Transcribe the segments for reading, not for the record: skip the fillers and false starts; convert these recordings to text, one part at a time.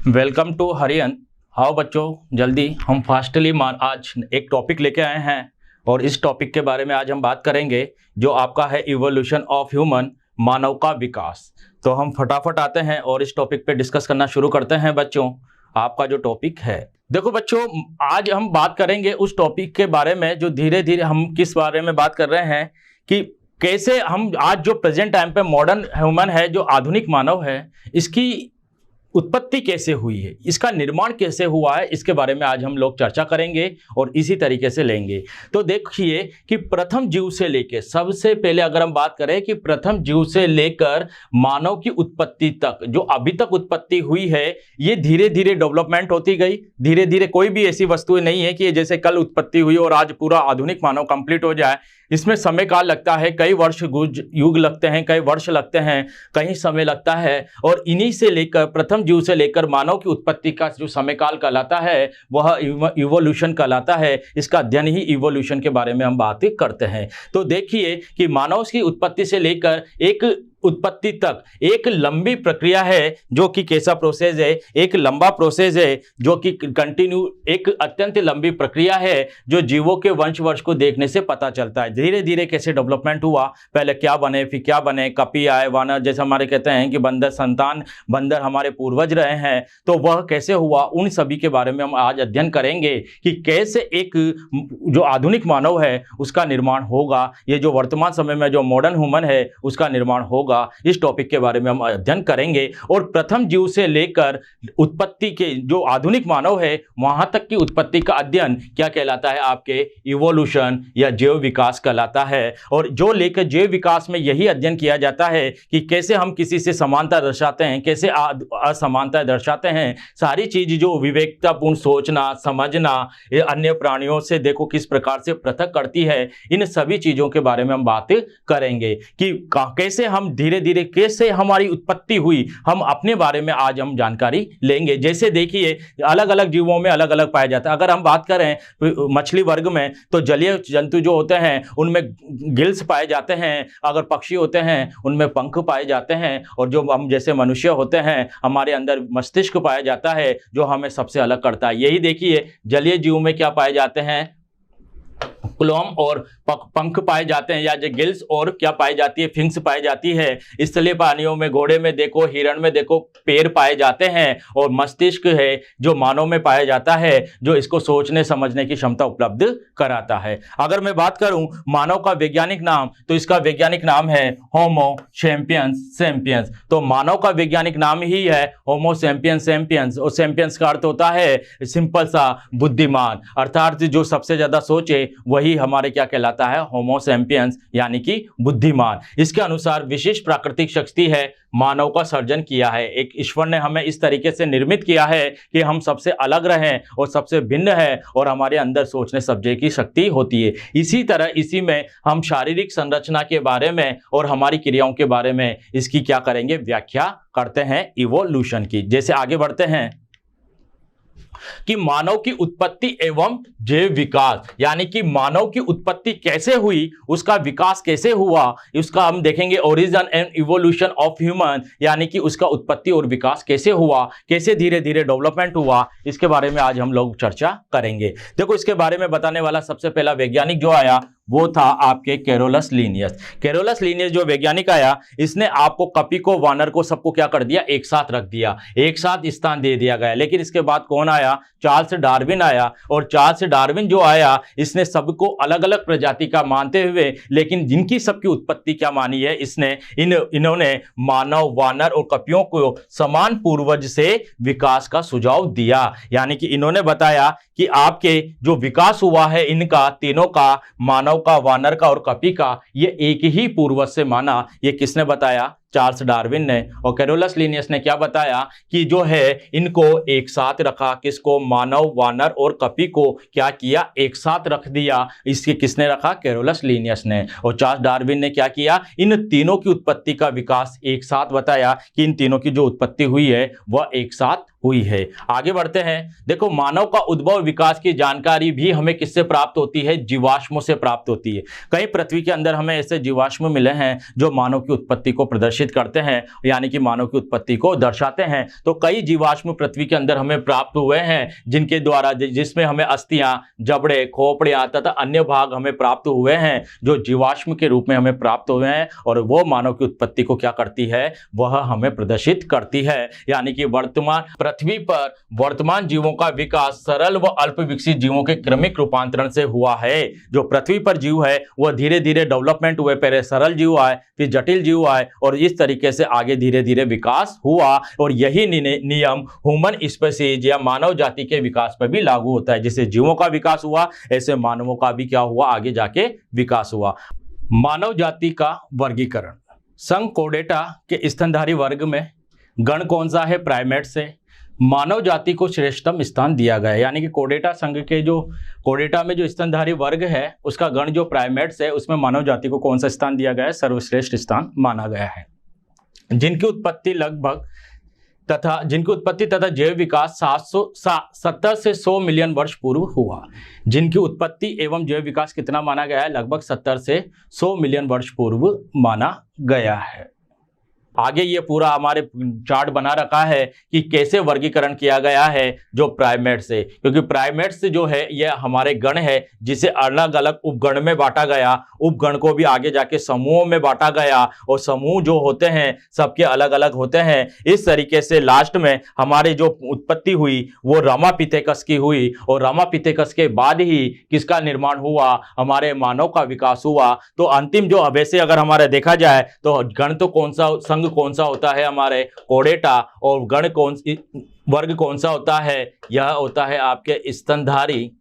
Welcome to हरियन। आओ बच्चों, जल्दी हम फास्टली आज एक टॉपिक लेके आए हैं और इस टॉपिक के बारे में आज हम बात करेंगे जो आपका है इवोल्यूशन ऑफ ह्यूमन, मानव का विकास। तो हम फटाफट आते हैं और इस टॉपिक पे डिस्कस करना शुरू करते हैं। बच्चों, आपका जो टॉपिक है, देखो बच्चों, आज हम बात करेंगे उस टॉपिक के बारे में जो धीरे धीरे हम किस बारे में बात कर रहे हैं कि कैसे हम आज जो प्रेजेंट टाइम पे मॉडर्न ह्यूमन है, जो आधुनिक मानव है, इसकी उत्पत्ति कैसे हुई है, इसका निर्माण कैसे हुआ है, इसके बारे में आज हम लोग चर्चा करेंगे और इसी तरीके से लेंगे। तो देखिए कि प्रथम जीव से लेकर, सबसे पहले अगर हम बात करें कि प्रथम जीव से लेकर मानव की उत्पत्ति तक जो अभी तक उत्पत्ति हुई है, ये धीरे धीरे डेवलपमेंट होती गई। धीरे धीरे कोई भी ऐसी वस्तु नहीं है कि जैसे कल उत्पत्ति हुई और आज पूरा आधुनिक मानव कंप्लीट हो जाए। इसमें समय काल लगता है, कई वर्ष युग लगते हैं, कई वर्ष लगते हैं, कहीं समय लगता है। और इन्हीं से लेकर प्रथम जीव से लेकर मानव की उत्पत्ति का जो समय काल कहलाता है वह इवोल्यूशन कहलाता है। इसका अध्ययन ही इवोल्यूशन के बारे में हम बात करते हैं। तो देखिए कि मानव की उत्पत्ति से लेकर एक उत्पत्ति तक एक लंबी प्रक्रिया है जो कि कैसा प्रोसेस है, एक लंबा प्रोसेस है जो कि कंटिन्यू, एक अत्यंत लंबी प्रक्रिया है जो जीवों के वंश को देखने से पता चलता है। धीरे धीरे कैसे डेवलपमेंट हुआ, पहले क्या बने, फिर क्या बने, कपी आए, वानर, जैसे हमारे कहते हैं कि बंदर संतान, बंदर हमारे पूर्वज रहे हैं, तो वह कैसे हुआ, उन सभी के बारे में हम आज अध्ययन करेंगे कि कैसे एक जो आधुनिक मानव है उसका निर्माण होगा, ये जो वर्तमान समय में जो मॉडर्न ह्यूमन है उसका निर्माण होगा। इस टॉपिक के बारे में हम अध्ययन करेंगे और प्रथम जीव से लेकर उत्पत्ति के जो आधुनिक मानव है वहां तक की उत्पत्ति का अध्ययन क्या कहलाता है, आपके इवोल्यूशन या जैव विकास कहलाता है। और जो लेकर जैव विकास में यही अध्ययन किया जाता है कि कैसे हम किसी से समानता दर्शाते हैं, कैसे असमानता दर्शाते हैं, सारी चीज जो विवेकतापूर्ण सोचना, समझना, अन्य प्राणियों से देखो किस प्रकार से पृथक करती है, इन सभी चीजों के बारे में हम बात करेंगे कि कैसे हम धीरे धीरे कैसे हमारी उत्पत्ति हुई, हम अपने बारे में आज हम जानकारी लेंगे। जैसे देखिए अलग अलग जीवों में अलग अलग पाया जाता है। अगर हम बात करें मछली वर्ग में तो जलीय जंतु जो होते हैं उनमें गिल्स पाए जाते हैं, अगर पक्षी होते हैं उनमें पंख पाए जाते हैं, और जो हम जैसे मनुष्य होते हैं हमारे अंदर मस्तिष्क पाया जाता है जो हमें सबसे अलग करता है। यही देखिए जलीय जीव में क्या पाए जाते हैं, क्लोम और पंख पाए जाते हैं, या जो गिल्स और क्या पाई जाती है, फिंक्स पाई जाती है। स्थलीय प्राणियों में घोड़े में देखो, हिरण में देखो पैर पाए जाते हैं, और मस्तिष्क है जो मानव में पाया जाता है जो इसको सोचने समझने की क्षमता उपलब्ध कराता है। अगर मैं बात करूं मानव का वैज्ञानिक नाम, तो इसका वैज्ञानिक नाम है होमो सेपियंस। तो मानव का वैज्ञानिक नाम ही है होमो सेपियंस, और सेपियंस का अर्थ होता है सिंपल सा बुद्धिमान, अर्थात जो सबसे ज्यादा सोचे वही हमारे क्या कहलाता है, होमो सेपियंस, यानी कि बुद्धिमान। इसके अनुसार विशेष प्राकृतिक शक्ति है मानव का सर्जन किया है। एक ईश्वर ने हमें इस तरीके से निर्मित किया है कि हम सबसे अलग रहें और सबसे भिन्न है, और हमारे अंदर सोचने समझने की शक्ति होती है। इसी तरह इसी में हम शारीरिक संरचना के बारे में और हमारी क्रियाओं के बारे में इसकी क्या करेंगे, व्याख्या करते हैं इवोल्यूशन की। जैसे आगे बढ़ते हैं कि मानव की उत्पत्ति एवं जैव विकास, यानी कि मानव की उत्पत्ति कैसे हुई, उसका विकास कैसे हुआ, उसका हम देखेंगे origin and evolution of human, यानी कि उसका उत्पत्ति और विकास कैसे हुआ, कैसे धीरे धीरे डेवलपमेंट हुआ, इसके बारे में आज हम लोग चर्चा करेंगे। देखो इसके बारे में बताने वाला सबसे पहला वैज्ञानिक जो आया वो था आपके कैरोलस लीनियस जो वैज्ञानिक आया, इसने आपको कपी को, वानर को, सबको क्या कर दिया, एक साथ रख दिया, एक साथ स्थान दे दिया गया। लेकिन इसके बाद कौन आया, चार्ल्स डार्विन आया, और चार्ल्स डार्विन जो आया इसने सबको अलग अलग प्रजाति का मानते हुए, लेकिन जिनकी सबकी उत्पत्ति क्या मानी है, इसने इन्होंने मानव, वानर और कपियों को समान पूर्वज से विकास का सुझाव दिया। यानी कि इन्होंने बताया कि आपके जो विकास हुआ है इनका, तीनों का, मानव का, वानर का और कपी का, ये एक ही पूर्वज से माना। ये किसने बताया, चार्ल्स डार्विन ने। और कैरोलस लीनियस ने क्या बताया कि जो है इनको एक साथ रखा, किसको, मानव, वानर और कपी को क्या किया, एक साथ रख दिया। इसके किसने रखा, कैरोलस लीनियस ने। और चार्ल्स डार्विन ने क्या किया, इन तीनों की उत्पत्ति का विकास एक साथ बताया कि इन तीनों की जो उत्पत्ति हुई है वह एक साथ हुई है। आगे बढ़ते हैं। देखो मानव का उद्भव विकास की जानकारी भी हमें किससे प्राप्त होती है, जीवाश्मों से प्राप्त होती है। कई पृथ्वी के अंदर हमें ऐसे जीवाश्म मिले हैं जो मानव की उत्पत्ति को प्रदर्शित प्रदर्शित करते हैं, यानी कि मानव की उत्पत्ति को दर्शाते हैं। तो कई जीवाश्म पृथ्वी के अंदर हमें प्राप्त हुए हैं, जिनके द्वारा जिसमें हमें अस्थियां, जबड़े, खोपड़ियां तथा अन्य भाग हमें प्राप्त हुए हैं, जो जीवाश्म के रूप में हमें प्राप्त हुए हैं, और वो मानव की उत्पत्ति को क्या करती है, वह हमें प्रदर्शित करती है। यानी कि वर्तमान पृथ्वी पर वर्तमान जीवों का विकास सरल व अल्प विकसित जीवों के क्रमिक रूपांतरण से हुआ है। जो पृथ्वी पर जीव है वह धीरे धीरे डेवलपमेंट हुए, पहले सरल जीव आए, फिर जटिल जीव आए, और इस तरीके से आगे धीरे धीरे विकास हुआ। और यही नियम ह्यूमन स्पीशीज या मानव जाति के विकास पर भी लागू होता है। जैसे जीवों का विकास हुआ, ऐसे मानवों का भी क्या हुआ, आगे जाके विकास हुआ। मानव जाति का वर्गीकरण। संघ कोर्डेटा के स्तनधारी वर्ग में गण कौन सा है, प्राइमेट से मानव जाति को श्रेष्ठतम स्थान दिया गया है। यानी कि कोर्डेटा संघ के जो कोर्डेटा में जो स्तनधारी वर्ग है उसका गण जो प्राइमेट्स है उसमें मानव जाति को कौन सा स्थान दिया गया है, सर्वश्रेष्ठ स्थान माना गया है। जिनकी उत्पत्ति तथा जैव विकास 770 से 100 मिलियन वर्ष पूर्व हुआ। जिनकी उत्पत्ति एवं जैव विकास कितना माना गया है, लगभग 70 से 100 मिलियन वर्ष पूर्व माना गया है। आगे ये पूरा हमारे चार्ट बना रखा है कि कैसे वर्गीकरण किया गया है जो प्राइमेट से, क्योंकि प्राइमेट्स जो है ये हमारे गण है जिसे अलग अलग उपगण में बांटा गया, उपगण को भी आगे जाके समूहों में बांटा गया, और समूह जो होते हैं सबके अलग अलग होते हैं। इस तरीके से लास्ट में हमारी जो उत्पत्ति हुई वो रामापिथेकस की हुई, और रामापिथेकस के बाद ही किसका निर्माण हुआ, हमारे मानव का विकास हुआ। तो अंतिम जो वैसे अगर हमारा देखा जाए तो गण तो कौन सा, संघ कौन सा होता है, हमारे कोर्डेटा, और गण वर्ग कौन सा होता है, यह होता है आपके स्तनधारी,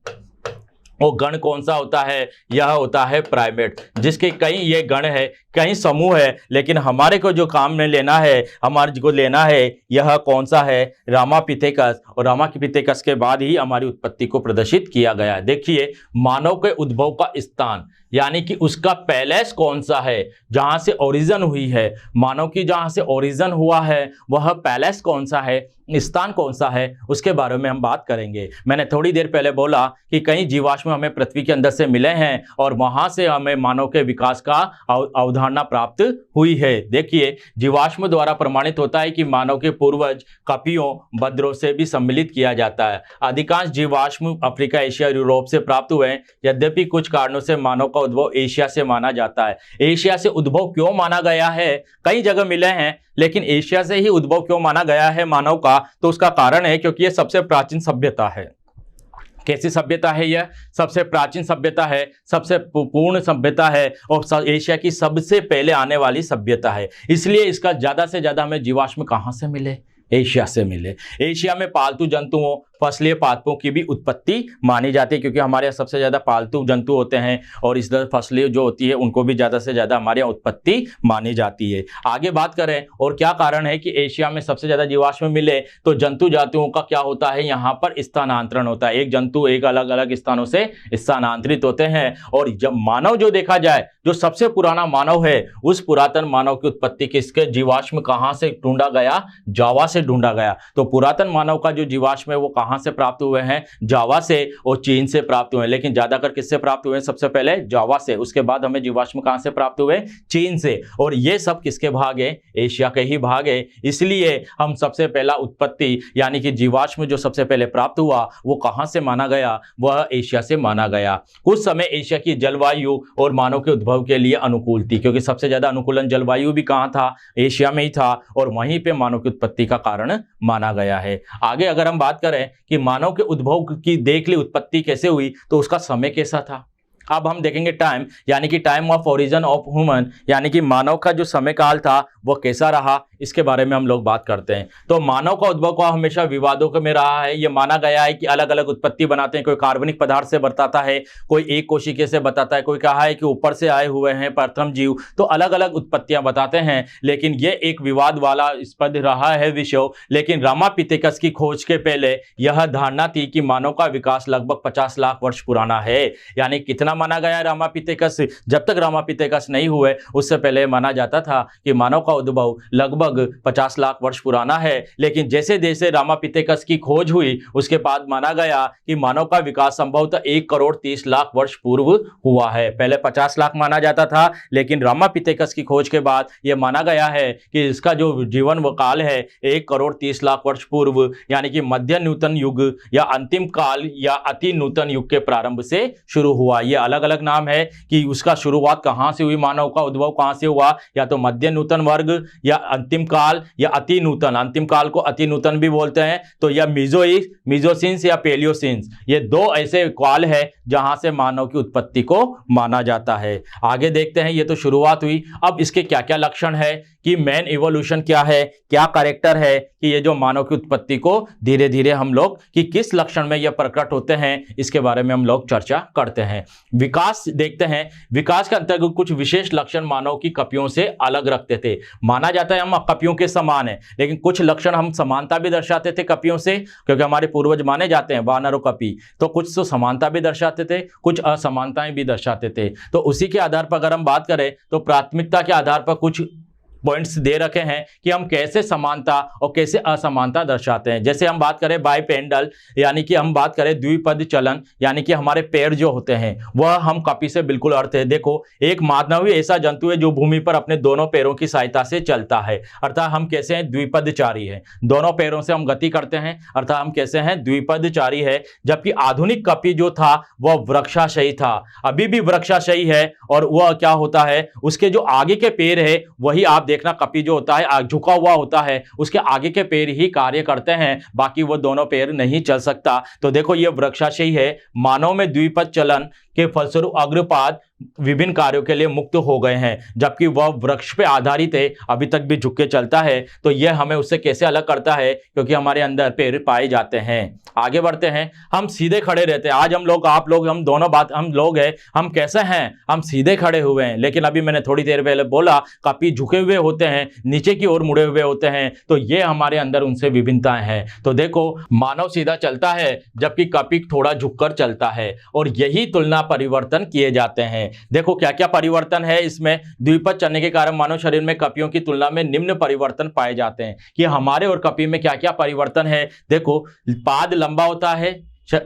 और गण कौन सा होता है, यह होता है प्राइमेट। जिसके कई ये गण है, कई समूह है, लेकिन हमारे को जो काम में लेना है, हमारे को लेना है यह कौन सा है, रामापिथेकस, और रामापिथेकस के बाद ही हमारी उत्पत्ति को प्रदर्शित किया गया है। देखिए मानव के उद्भव का स्थान, यानी कि उसका पैलेस कौन सा है, जहां से ओरिजिन हुई है, मानव की जहां से ओरिजिन हुआ है वह पैलेस कौन सा है, स्थान कौन सा है, उसके बारे में हम बात करेंगे। मैंने थोड़ी देर पहले बोला कि कई जीवाश्म हमें पृथ्वी के अंदर से मिले हैं, और वहां से हमें मानव के विकास का अवधारणा प्राप्त हुई है। देखिए जीवाश्म द्वारा प्रमाणित होता है कि मानव के पूर्वज कपियों, बद्रों से भी सम्मिलित किया जाता है। अधिकांश जीवाश्म अफ्रीका, एशिया, यूरोप से प्राप्त हुए हैं, यद्यपि कुछ कारणों से मानव का उद्भव एशिया से माना जाता है। एशिया से उद्भव क्यों माना गया है, कई जगह मिले हैं लेकिन एशिया से ही उद्भव क्यों माना गया है मानव का, तो उसका कारण है क्योंकि यह सबसे प्राचीन सभ्यता है। कैसी सभ्यता है यह, सबसे प्राचीन सभ्यता है, सबसे पूर्ण सभ्यता है, और एशिया की सबसे पहले आने वाली सभ्यता है। इसलिए इसका ज्यादा से ज्यादा हमें जीवाश्म कहां से मिले, एशिया से मिले। एशिया में पालतू जंतुओं, फसलीय पादपों की भी उत्पत्ति मानी जाती है, क्योंकि हमारे यहाँ सबसे ज्यादा पालतू जंतु होते हैं, और इस तरह फसलें जो होती है उनको भी ज्यादा से ज्यादा हमारे यहाँ उत्पत्ति मानी जाती है। आगे बात करें और क्या कारण है कि एशिया में सबसे ज्यादा जीवाश्म मिले, तो जंतु जातियों का क्या होता है, यहाँ पर स्थानांतरण होता है। एक जंतु एक अलग अलग स्थानों से स्थानांतरित होते हैं। और जब मानव जो देखा जाए, जो सबसे पुराना मानव है, उस पुरातन मानव की उत्पत्ति किसके जीवाश्म कहाँ से ढूंढा गया, जावा से ढूंढा गया। तो पुरातन मानव का जो जीवाश्म है वो कहां से प्राप्त हुए हैं, जावा से और चीन से प्राप्त हुए हैं। लेकिन ज्यादातर किससे प्राप्त हुए हैं, सबसे पहले जावा से, उसके बाद हमें जीवाश्म कहां से प्राप्त हुए, चीन से। और ये सब किसके भाग है, एशिया के ही भाग है। इसलिए हम सबसे पहला उत्पत्ति यानी कि जीवाश्म जो सबसे पहले प्राप्त हुआ वो कहां से माना गया, वह एशिया से माना गया। कुछ समय एशिया की जलवायु और मानव के उद्भव के लिए अनुकूल थी, क्योंकि सबसे ज्यादा अनुकूलन जलवायु भी कहां था, एशिया में ही था, और वहीं पे मानव की उत्पत्ति का कारण माना गया है। आगे अगर हम बात करें कि मानव के उद्भव की देख ली उत्पत्ति कैसे हुई, तो उसका समय कैसा था। अब हम देखेंगे टाइम, यानी कि time of origin of human, यानी कि मानव का जो समय काल था वह कैसा रहा, इसके बारे में हम लोग बात करते हैं। तो मानव का उद्भव का हमेशा विवादों में रहा है। यह माना गया है कि अलग अलग उत्पत्ति बनाते हैं, कोई कार्बनिक पदार्थ से बताता है, कोई एक कोशिका से बताता है, कोई कहा है कि ऊपर से आए हुए हैं प्रथम जीव, तो अलग अलग उत्पत्तियां बताते हैं। लेकिन यह एक विवाद वाला स्पद रहा है विषय। लेकिन रामापिथेकस की खोज के पहले यह धारणा थी कि मानव का विकास लगभग 50 लाख वर्ष पुराना है। यानी कितना माना गया है रामापिथेकस। जब तक रामापिथेकस नहीं हुए उससे पहले माना जाता था कि मानव का उद्भव लगभग 50 लाख वर्ष पुराना है, लेकिन जैसे जैसे रामापिथेकस की खोज हुई उसके बाद माना गया कि मानव का विकास संभवतः 1 करोड़ 30 लाख वर्ष पूर्व हुआ है। पहले 50 लाख माना जाता था, लेकिन रामापिथेकस की खोज के बाद यह माना गया है कि इसका जो जीवन काल है 1 करोड़ 30 लाख वर्ष पूर्व, यानी कि मध्य नूतन युग या अंतिम काल या अति नूतन युग के प्रारंभ से शुरू हुआ। ये अलग अलग नाम है कि उसका शुरुआत कहां से हुई, मानव का उद्भव कहां से हुआ, या तो मध्य नूतन वर्ग या अंतिम काल या अति नूतन, अंतिम काल को अति नूतन भी बोलते हैं, तो या मीजोसिंस या पेलियोसिंस, ये दो ऐसे काल है जहां से मानव की उत्पत्ति को माना जाता है। आगे देखते हैं, ये तो शुरुआत हुई। अब इसके क्या क्या लक्षण है कि मेन इवोल्यूशन क्या है, क्या कैरेक्टर है कि ये जो मानव की उत्पत्ति को धीरे धीरे हम लोग कि किस लक्षण में ये प्रकट होते हैं, इसके बारे में हम लोग चर्चा करते हैं। विकास देखते हैं। विकास के अंतर्गत कुछ विशेष लक्षण मानव की कपियों से अलग रखते थे। माना जाता है हम कपियों के समान है, लेकिन कुछ लक्षण हम समानता भी दर्शाते थे कपियों से, क्योंकि हमारे पूर्वज माने जाते हैं वानर और कपि, तो कुछ तो समानता भी दर्शाते थे, कुछ असमानताएं भी दर्शाते थे। तो उसी के आधार पर अगर हम बात करें तो प्राथमिकता के आधार पर कुछ पॉइंट्स दे रखे हैं कि हम कैसे समानता और कैसे असमानता दर्शाते हैं। जैसे हम बात करें बाइपेंडल, यानी कि हम बात करें द्विपद चलन, यानी कि हमारे पैर जो होते हैं वह हम कपि से बिल्कुल अर्थ है। देखो, एक मानव ऐसा जंतु है जो भूमि पर अपने दोनों पैरों की सहायता से चलता है, अर्थात हम कैसे हैं, द्विपदचारी है, दोनों पैरों से हम गति करते हैं, अर्थात हम कैसे हैं, द्विपदचारी है। जबकि आधुनिक कपि जो था वह वृक्षाशयी था, अभी भी वृक्षाशयी है, और वह क्या होता है, उसके जो आगे के पैर है वही आप देखना, कपि जो होता है झुका हुआ होता है, उसके आगे के पैर ही कार्य करते हैं, बाकी वो दोनों पैर नहीं चल सकता। तो देखो ये वृक्षाशयी है। मानव में द्विपद चलन के फलस्वरूप अग्रपाद विभिन्न कार्यों के लिए मुक्त हो गए हैं, जबकि वह वृक्ष पे आधारित है, अभी तक भी झुक के चलता है। तो यह हमें उससे कैसे अलग करता है, क्योंकि हमारे अंदर पैर पाए जाते हैं। आगे बढ़ते हैं। हम सीधे खड़े रहते हैं। आज हम लोग, आप लोग, हम दोनों बात, हम लोग हैं, हम कैसे हैं, हम सीधे खड़े हुए हैं। लेकिन अभी मैंने थोड़ी देर पहले बोला कपि झुके हुए होते हैं, नीचे की ओर मुड़े हुए होते हैं, तो ये हमारे अंदर उनसे विभिन्नताएं हैं। तो देखो, मानव सीधा चलता है जबकि कपि थोड़ा झुककर चलता है, और यही तुलना परिवर्तन किए जाते हैं। देखो क्या क्या परिवर्तन है इसमें। द्विपद चलने के कारण मानव शरीर में कपियों की तुलना में निम्न परिवर्तन पाए जाते हैं कि हमारे और कपि में क्या क्या परिवर्तन है। देखो, पाद लंबा होता है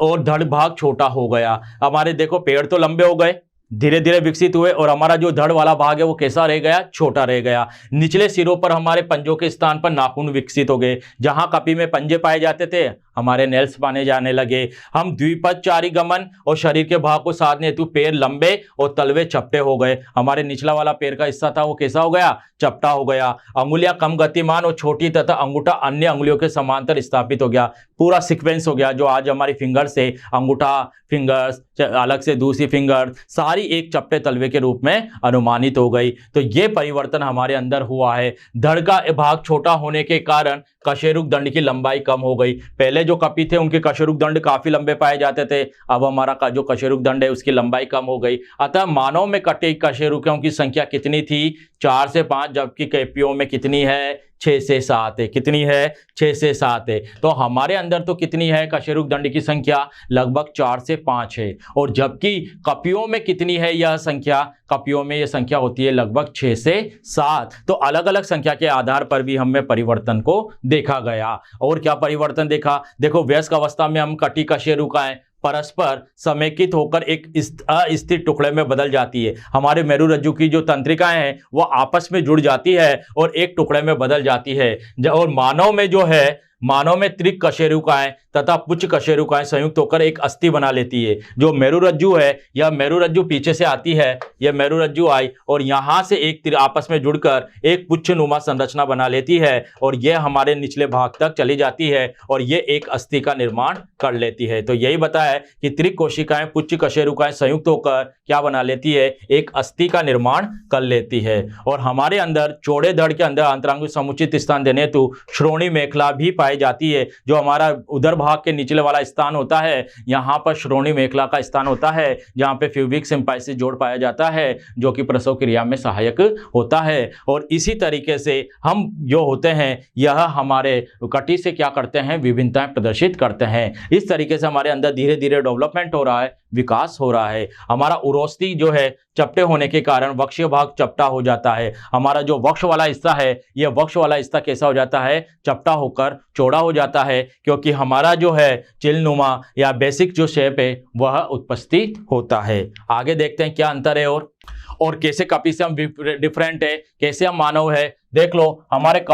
और धड़ भाग छोटा हो गया। हमारे देखो पेड़ तो लंबे हो गए, धीरे धीरे विकसित हुए, और हमारा जो धड़ वाला भाग है वो कैसा रह गया, छोटा रह गया। निचले सिरों पर हमारे पंजों के स्थान पर नाखून विकसित हो गए। जहां कपि में पंजे पाए जाते थे, हमारे नेल्स पाने जाने लगे। हम द्विपदचारी गमन और शरीर के भाग को साधने हेतु पैर लंबे और तलवे चपटे हो गए। हमारे निचला वाला पैर का हिस्सा था वो कैसा हो गया, चपटा हो गया। अंगुलियां कम गतिमान और छोटी तथा अंगूठा अन्य अंगुलियों के समांतर स्थापित हो गया। पूरा सीक्वेंस हो गया। जो आज हमारी फिंगर से अंगूठा, फिंगर्स अलग से दूसरी फिंगर, सारी एक चपटे तलवे के रूप में अनुमानित हो गई। तो ये परिवर्तन हमारे अंदर हुआ है। धड़ का भाग छोटा होने के कारण कशेरुक दंड की लंबाई कम हो गई। पहले जो कपि थे उनके कशेरुक दंड काफी लंबे पाए जाते थे, अब हमारा का जो कशेरुक दंड है उसकी लंबाई कम हो गई। अतः मानव में कटे कशेरुकों की संख्या कितनी थी, 4 से 5, जबकि कपियों में कितनी है, 6 से 7 है। कितनी है, 6 से 7 है। तो हमारे अंदर तो कितनी है कशेरुक दंड की संख्या, लगभग 4 से 5 है। और जबकि कपियों में कितनी है यह संख्या, कपियों में यह संख्या होती है लगभग 6 से 7। तो अलग अलग संख्या के आधार पर भी हमें परिवर्तन को देखा गया। और क्या परिवर्तन देखा, देखो वयस्क अवस्था में हम कटी कशेरुकाएं परस्पर समेकित होकर एक अस्थिर टुकड़े में बदल जाती है। हमारे मेरुरज्जु की जो तंत्रिकाएं हैं वो आपस में जुड़ जाती है और एक टुकड़े में बदल जाती है। और मानव में जो है, मानव में त्रिक कशेरुकाएं तथा पुच्छ कशेरुकाएं संयुक्त होकर एक अस्थि बना लेती है। जो मेरुरज्जु है, यह मेरुरज्जु पीछे से आती है, यह मेरुरज्जु आई और यहां से एक आपस में जुड़कर एक पुच्छनुमा संरचना बना लेती है, और यह हमारे निचले भाग तक चली जाती है और यह एक अस्थि का निर्माण कर लेती है। तो यही बताया कि त्रिक कोशिकाएं, पुच्छ कशेरुकाएं संयुक्त होकर क्या बना लेती है, एक अस्थि का निर्माण कर लेती है। और हमारे अंदर चौड़े धड़ के अंदर अंतरांग समुचित स्थान देने हेतु श्रोणी मेखला भी पाई जाती है। जो हमारा उदर भाग के निचले वाला स्थान होता है, यहाँ पर श्रोणी मेखला का स्थान होता है, जहाँ पे प्यूबिक सिम्पाइसिस जोड़ पाया जाता है, जो कि प्रसव क्रिया में सहायक होता है। और इसी तरीके से हम जो होते हैं, यह हमारे कटी से क्या करते हैं, विभिन्नताएं प्रदर्शित करते हैं। इस तरीके से हमारे अंदर धीरे धीरे डेवलपमेंट हो रहा है। विकास हो रहा है। हमारा उरोस्थी जो है चपटे होने के कारण वक्षीय भाग चपटा हो जाता है। हमारा जो वक्ष वाला हिस्सा है, यह वक्ष वाला हिस्सा कैसा हो जाता है, चपटा होकर चौड़ा हो जाता है, क्योंकि हमारा जो है चिलनुमा या बेसिक जो शेप है वह उपस्थित होता है। आगे देखते हैं क्या अंतर है और कैसे कपी से हम डिफरेंट है, कैसे हम मानव है। देख लो, हमारे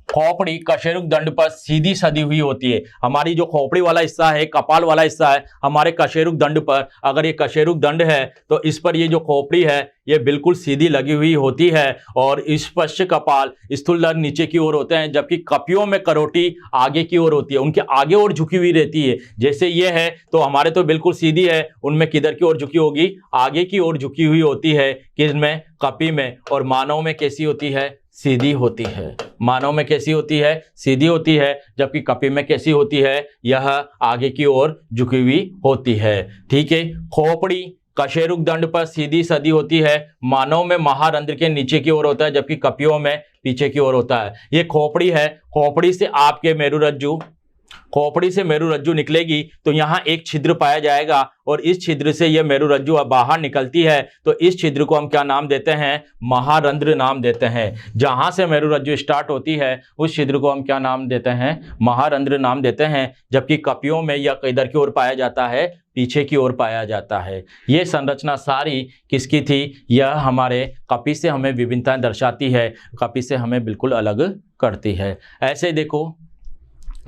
खोपड़ी कशेरुक दंड पर सीधी सदी हुई होती है। हमारी जो खोपड़ी वाला हिस्सा है, कपाल वाला हिस्सा है, हमारे कशेरुक दंड पर, अगर ये कशेरुक दंड है तो इस पर ये जो खोपड़ी है ये बिल्कुल सीधी लगी हुई होती है और स्पष्ट कपाल स्थूल दंड नीचे की ओर होते हैं, जबकि कपियों में करोटी आगे की ओर होती है, उनके आगे और झुकी हुई रहती है। जैसे ये है तो हमारे तो बिल्कुल सीधी है, उनमें किधर की ओर झुकी होगी, आगे की ओर झुकी हुई होती है। किसमें, कपी में। और मानव में कैसी होती है, सीधी होती है। मानव में कैसी होती है, सीधी होती है, जबकि कपी में कैसी होती है, यह आगे की ओर झुकी हुई होती है। ठीक है, खोपड़ी कशेरुक दंड पर सीधी सदी होती है, मानव में महारंध्र के नीचे की ओर होता है, जबकि कपियों में पीछे की ओर होता है। ये खोपड़ी है, खोपड़ी से आपके खोपड़ी से मेरुरज्जु निकलेगी तो यहाँ एक छिद्र पाया जाएगा और इस छिद्र से यह मेरुरज्जु बाहर निकलती है, तो इस छिद्र को हम क्या नाम देते हैं, महारंध्र नाम देते हैं। जहां से मेरुरज्जु स्टार्ट होती है उस छिद्र को हम क्या नाम देते हैं, महारंध्र नाम देते हैं। जबकि कपियों में यह किधर की ओर पाया जाता है, पीछे की ओर पाया जाता है। यह संरचना सारी किसकी थी, यह हमारे कपी से हमें विभिन्नताएं दर्शाती है, कपी से हमें बिल्कुल अलग करती है। ऐसे देखो,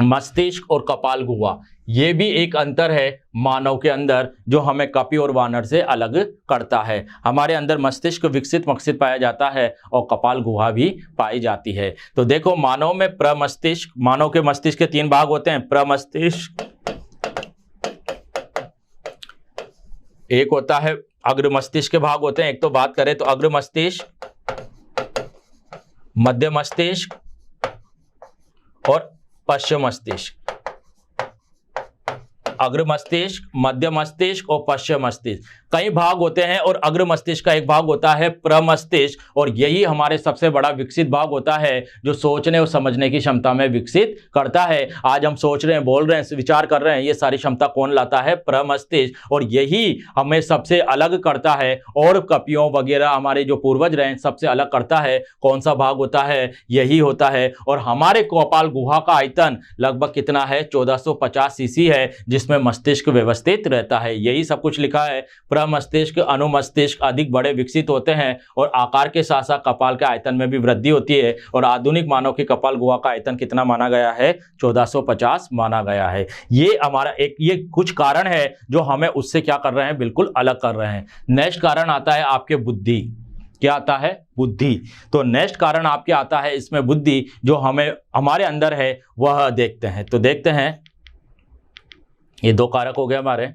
मस्तिष्क और कपाल गुहा, ये भी एक अंतर है मानव के अंदर जो हमें कपी और वानर से अलग करता है। हमारे अंदर मस्तिष्क विकसित मकसित पाया जाता है और कपाल गुहा भी पाई जाती है। तो देखो, मानव में प्रमस्तिष्क, मानव के मस्तिष्क के 3 भाग होते हैं। प्रमस्तिष्क, एक होता है अग्र मस्तिष्क के भाग होते हैं। एक तो बात करें तो अग्र मस्तिष्क, मध्य मस्तिष्क और पश्चिम मस्तिष्क। अग्र मस्तिष्क, मध्य मस्तिष्क और पश्चिम मस्तिष्क कई भाग होते हैं और अग्र मस्तिष्क का एक भाग होता है प्रमस्तिष्क, और यही हमारे सबसे बड़ा विकसित भाग होता है जो सोचने और समझने की क्षमता में विकसित करता है। आज हम सोच रहे हैं, बोल रहे हैं, विचार कर रहे हैं, ये सारी क्षमता कौन लाता है, प्रमस्तिष्क, और यही हमें सबसे अलग करता है। और कपियों वगैरह हमारे जो पूर्वज रहे सबसे अलग करता है, कौन सा भाग होता है, यही होता है। और हमारे कपाल गुहा का आयतन लगभग कितना है, 1450 सीसी है, जिसमें मस्तिष्क व्यवस्थित रहता है। यही सब कुछ लिखा है। प्रमस्तिष्क, अनुमस्तिष्क अधिक बड़े विकसित होते हैं और आकार के साथ साथ कपाल के आयतन में भी वृद्धि होती है। और आधुनिक मानव के कपाल गुहा का आयतन कितना माना गया है, 1450 माना गया है। ये हमारा ये कुछ कारण है जो हमें उससे क्या कर रहे हैं, बिल्कुल अलग कर रहे हैं। नेक्स्ट कारण आता है आपके बुद्धि। क्या आता है, बुद्धि। तो नेक्स्ट कारण आपके आता है इसमें बुद्धि, जो हमें हमारे अंदर है वह देखते हैं। तो देखते हैं, ये 2 कारक हो गए हमारे,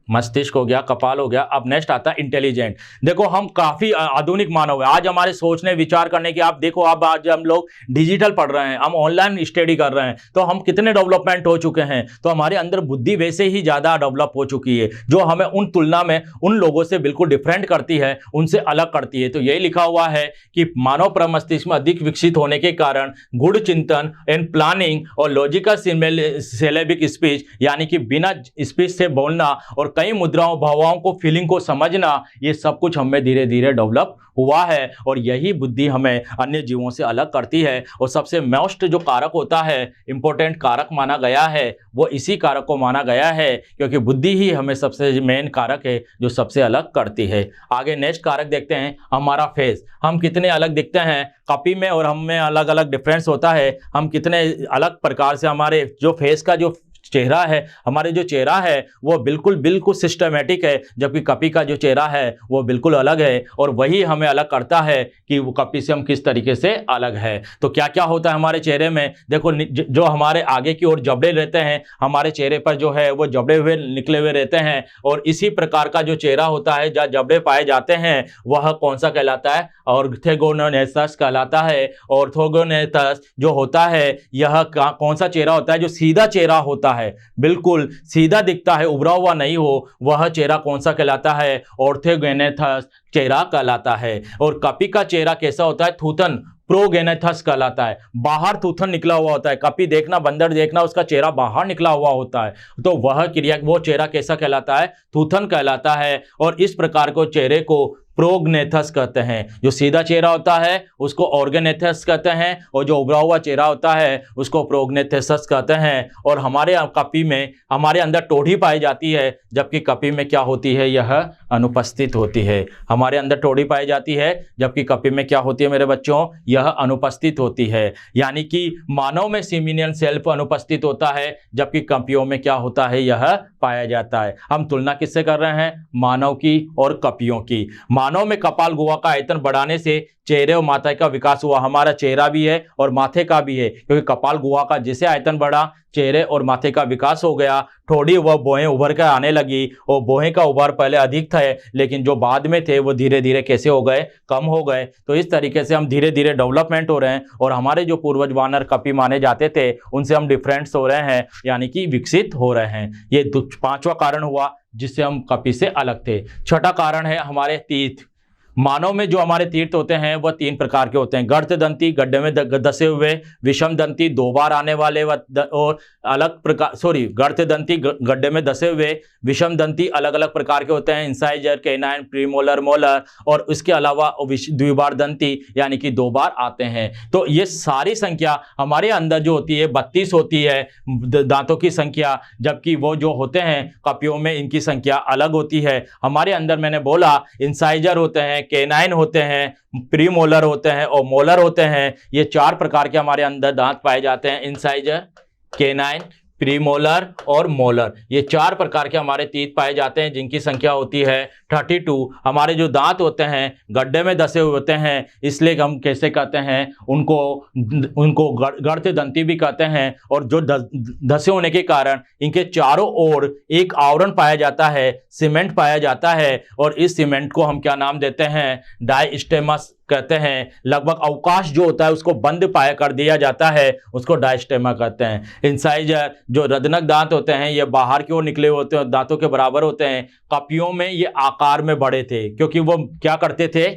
मस्तिष्क हो गया, कपाल हो गया। अब नेक्स्ट आता है इंटेलिजेंट। देखो, हम काफी आधुनिक मानव है। आज हमारे सोचने विचार करने की, आप देखो, आप आज हम लोग डिजिटल पढ़ रहे हैं, हम ऑनलाइन स्टडी कर रहे हैं, तो हम कितने डेवलपमेंट हो चुके हैं। तो हमारे अंदर बुद्धि वैसे ही ज्यादा डेवलप हो चुकी है, जो हमें उन तुलना में उन लोगों से बिल्कुल डिफरेंट करती है, उनसे अलग करती है। तो यही लिखा हुआ है कि मानव प्रमस्तिष्क में अधिक विकसित होने के कारण गुण चिंतन एंड प्लानिंग और लॉजिकल सिलेबिक स्पीच, यानी कि बिना स्पीच से बोलना और कई मुद्राओं, भावों को, फीलिंग को समझना, ये सब कुछ हमें धीरे धीरे डेवलप हुआ है। और यही बुद्धि हमें अन्य जीवों से अलग करती है। और सबसे मोस्ट जो कारक होता है, इंपॉर्टेंट कारक माना गया है, वो इसी कारक को माना गया है, क्योंकि बुद्धि ही हमें सबसे मेन कारक है जो सबसे अलग करती है। आगे नेक्स्ट कारक देखते हैं, हमारा फेस। हम कितने अलग दिखते हैं, कपी में और हम में अलग अलग डिफरेंस होता है। हम कितने अलग प्रकार से, हमारे जो फेस का जो चेहरा है, हमारे जो चेहरा है वो बिल्कुल सिस्टमेटिक है, जबकि कपी का जो चेहरा है वो बिल्कुल अलग है। और वही हमें अलग करता है कि वो कपी से हम किस तरीके से अलग है। तो क्या क्या होता है हमारे चेहरे में, देखो, जो हमारे आगे की ओर जबड़े रहते हैं, हमारे चेहरे पर जो है वो जबड़े हुए निकले हुए रहते हैं। और इसी प्रकार का जो चेहरा होता है जहाँ जबड़े पाए जाते हैं, वह कौन सा कहलाता है, ऑर्थोगोनेटस कहलाता है। ऑर्थोगोनेटस जो होता है, यह कौन सा चेहरा होता है, जो सीधा चेहरा होता है, बिल्कुल सीधा दिखता है, उभरा हुआ नहीं हो, वह चेहरा कौन सा कहलाता है, ऑर्थोगोनेटस चेहरा कहलाता है। और कपी का चेहरा कैसा होता है, थूथन, प्रोगेनेथस कहलाता है। बाहर थूथन निकला हुआ होता है। कपी देखना, बंदर देखना, उसका चेहरा बाहर निकला हुआ होता है, तो वह क्रिया, वो चेहरा कैसा कहलाता है? थूथन कहलाता है। और इस प्रकार को चेहरे को प्रोगनेथस कहते हैं। जो सीधा चेहरा होता है उसको ऑर्गेनेथस कहते हैं, और जो उभरा हुआ चेहरा होता है उसको प्रोगनेथस कहते हैं। और हमारे कपी में हमारे अंदर टोढ़ी पाई जाती है, जबकि कपी में क्या होती है? यह अनुपस्थित होती है। हमारे अंदर टोढ़ी पाई जाती है, जबकि कपी में क्या होती है मेरे बच्चों? यह अनुपस्थित होती है। यानी कि मानव में सीमिनियन सेल्फ अनुपस्थित होता है, जबकि कपियों में क्या होता है? यह पाया जाता है। हम तुलना किससे कर रहे हैं? मानव की और कपियों की। मानव में कपाल गुहा का आयतन बढ़ाने से चेहरे और माथे का विकास हुआ। हमारा चेहरा भी है और माथे का भी है, क्योंकि कपाल गुहा का जैसे आयतन बढ़ा, चेहरे और माथे का विकास हो गया। ठोड़ी व बोहें उभर कर आने लगी, और बोहें का उभार पहले अधिक थे, लेकिन जो बाद में थे वो धीरे धीरे कैसे हो गए? कम हो गए। तो इस तरीके से हम धीरे धीरे डेवलपमेंट हो रहे हैं, और हमारे जो पूर्वज वानर कपी माने जाते थे उनसे हम डिफरेंट्स हो रहे हैं, यानी कि विकसित हो रहे हैं। ये 5वां कारण हुआ जिससे हम कपी से अलग थे। छठा कारण है हमारे तीर्थ। मानव में जो हमारे तीर्थ होते हैं वह 3 प्रकार के होते हैं। गर्त दंती, गड्ढे में धसे हुए। विषम दंती, 2 बार आने वाले और अलग प्रकार, गर्त दंती गड्ढे में धसे हुए। विषम दंती अलग अलग प्रकार के होते हैं, इंसाइजर, कैनाइन, प्रीमोलर, मोलर, और इसके अलावा द्विबार दंती यानी कि 2 बार आते हैं। तो ये सारी संख्या हमारे अंदर जो होती है 32 होती है दांतों की संख्या, जबकि वो जो होते हैं कपियों में इनकी संख्या अलग होती है। हमारे अंदर मैंने बोला इंसाइजर होते हैं, कैनाइन होते हैं, प्रीमोलर होते हैं और मोलर होते हैं। ये 4 प्रकार के हमारे अंदर दांत पाए जाते हैं, इंसाइजर, कैनाइन, प्रीमोलर और मोलर। ये 4 प्रकार के हमारे तीत पाए जाते हैं, जिनकी संख्या होती है 32। हमारे जो दांत होते हैं गड्ढे में धसे हुए होते हैं, इसलिए हम कैसे कहते हैं उनको गर्त दंती भी कहते हैं। और जो धसे होने के कारण इनके चारों ओर एक आवरण पाया जाता है, सीमेंट पाया जाता है, और इस सीमेंट को हम क्या नाम देते हैं? डायस्टेमस कहते हैं। लगभग अवकाश जो होता है उसको बंद पाया कर दिया जाता है, उसको डायस्टेमा कहते हैं। इंसाइजर जो रदनक दांत होते हैं ये बाहर की ओर निकले होते हैं, दांतों के बराबर होते हैं। कपियों में ये आकार में बड़े थे, क्योंकि वो क्या करते थे?